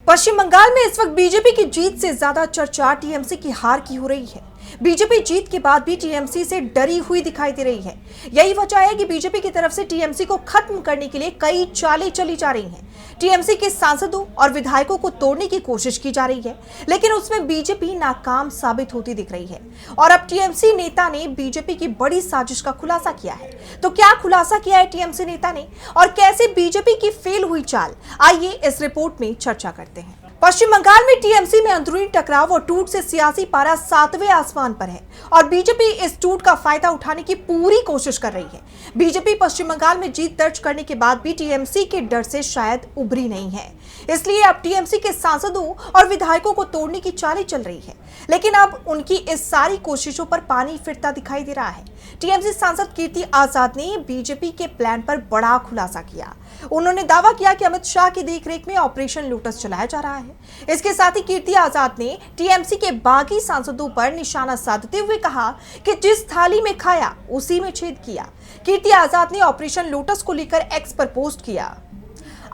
पश्चिम बंगाल में इस वक्त बीजेपी की जीत से ज्यादा चर्चा टीएमसी की हार की हो रही है। बीजेपी जीत के बाद भी टीएमसी से डरी हुई दिखाई दे रही है। यही वजह है कि बीजेपी की तरफ से टीएमसी को खत्म करने के लिए कई चालें चली जा रही हैं। टीएमसी के सांसदों और विधायकों को तोड़ने की कोशिश की जा रही है, लेकिन उसमें बीजेपी नाकाम साबित होती दिख रही है। और अब टीएमसी नेता ने बीजेपी की बड़ी साजिश का खुलासा किया है। तो क्या खुलासा किया है टीएमसी नेता ने और कैसे बीजेपी की फेल हुई चाल, आइए इस रिपोर्ट में चर्चा करते हैं। पश्चिम बंगाल में टीएमसी में अंदरूनी टकराव और टूट से सियासी पारा 7वें आसमान पर है और बीजेपी इस टूट का फायदा उठाने की पूरी कोशिश कर रही है। बीजेपी पश्चिम बंगाल में जीत दर्ज करने के बाद भी टीएमसी के डर से शायद उभरी नहीं है, इसलिए अब टीएमसी के सांसदों और विधायकों को तोड़ने की चालें चल रही है। लेकिन अब उनकी इस सारी कोशिशों पर पानी फिरता दिखाई दे रहा है। टीएमसी सांसद कीर्ति आजाद ने बीजेपी के प्लान पर बड़ा खुलासा किया। उन्होंने दावा किया कि अमित शाह की देखरेख में ऑपरेशन लोटस चलाया जा रहा है। इसके साथ ही कीर्ति आजाद ने टीएमसी के बागी सांसदों पर निशाना साधते हुए कहा कि जिस थाली में खाया उसी में छेद किया। कीर्ति आजाद ने ऑपरेशन लोटस को लेकर एक्स पर पोस्ट किया।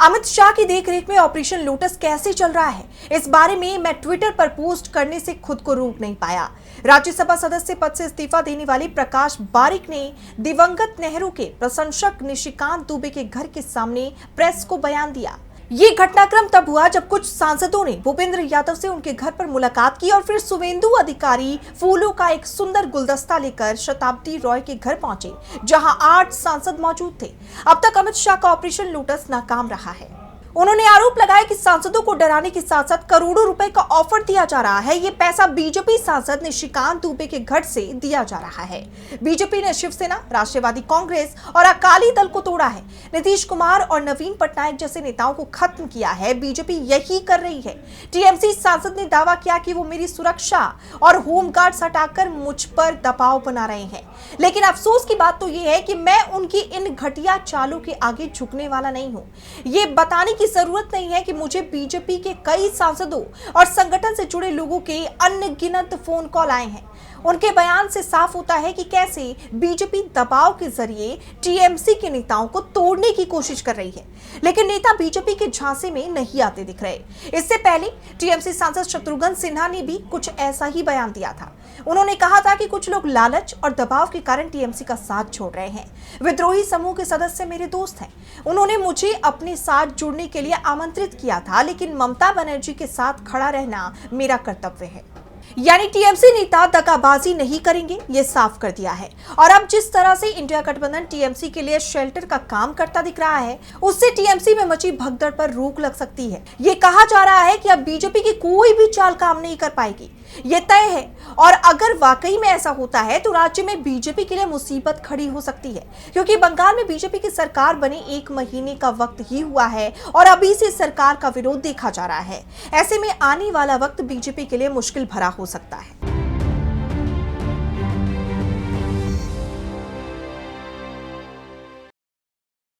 अमित शाह की देखरेख में ऑपरेशन लोटस कैसे चल रहा है, इस बारे में मैं ट्विटर पर पोस्ट करने से खुद को रोक नहीं पाया। राज्यसभा सदस्य पद से इस्तीफा देने वाले प्रकाश बारिक ने दिवंगत नेहरू के प्रशंसक निशिकांत दुबे के घर के सामने प्रेस को बयान दिया। ये घटनाक्रम तब हुआ जब कुछ सांसदों ने भूपेंद्र यादव से उनके घर पर मुलाकात की और फिर शुभेंदु अधिकारी फूलों का एक सुंदर गुलदस्ता लेकर शताब्दी रॉय के घर पहुंचे, जहां 8 सांसद मौजूद थे। अब तक अमित शाह का ऑपरेशन लोटस नाकाम रहा है। उन्होंने आरोप लगाया कि सांसदों को डराने के साथ साथ करोड़ों रुपए का ऑफर दिया जा रहा है। ये पैसा बीजेपी सांसद निशिकांत दुबे के घर से दिया जा रहा है। बीजेपी ने शिवसेना, राष्ट्रवादी कांग्रेस और अकाली दल को तोड़ा है। नीतीश कुमार और नवीन पटनायक जैसे नेताओं को खत्म किया है। बीजेपी यही कर रही है। टीएमसी सांसद ने दावा किया कि वो मेरी सुरक्षा और होमगार्ड्स हटाकर मुझ पर दबाव बना रहे हैं, लेकिन अफसोस की बात तो ये है कि मैं उनकी इन घटिया चालों के आगे झुकने वाला नहीं हूं। ये बताने की जरूरत नहीं है कि मुझे बीजेपी के कई सांसदों और संगठन से जुड़े लोगों के अनगिनत फोन कॉल आए हैं। उनके बयान से साफ होता है कि कैसे बीजेपी दबाव के जरिए टीएमसी के नेताओं को तोड़ने की कोशिश कर रही है, लेकिन नेता बीजेपी के झांसे में नहीं आते दिख रहे। इससे पहले टीएमसी सांसद शत्रुघ्न सिन्हा ने भी कुछ ऐसा ही बयान दिया था। उन्होंने कहा था कि कुछ लोग लालच और दबाव के कारण टीएमसी का साथ छोड़ रहे हैं। विद्रोही समूह के सदस्य मेरे दोस्त हैं। उन्होंने मुझे अपने साथ जुड़ने के लिए आमंत्रित किया था, लेकिन ममता बनर्जी के साथ खड़ा रहना मेरा कर्तव्य है। यानी टीएमसी नेता दगाबाजी नहीं करेंगे, ये साफ कर दिया है। और अब जिस तरह से इंडिया गठबंधन टीएमसी के लिए शेल्टर का काम करता दिख रहा है, उससे टीएमसी में मची भगदड़ पर रोक लग सकती है। ये कहा जा रहा है कि अब बीजेपी की कोई भी चाल काम नहीं कर पाएगी, ये तय है। और अगर वाकई में ऐसा होता है तो राज्य में बीजेपी के लिए मुसीबत खड़ी हो सकती है, क्योंकि बंगाल में बीजेपी की सरकार बने 1 महीने का वक्त ही हुआ है और अभी से सरकार का विरोध देखा जा रहा है। ऐसे में आने वाला वक्त बीजेपी के लिए मुश्किल भरा हो सकता है।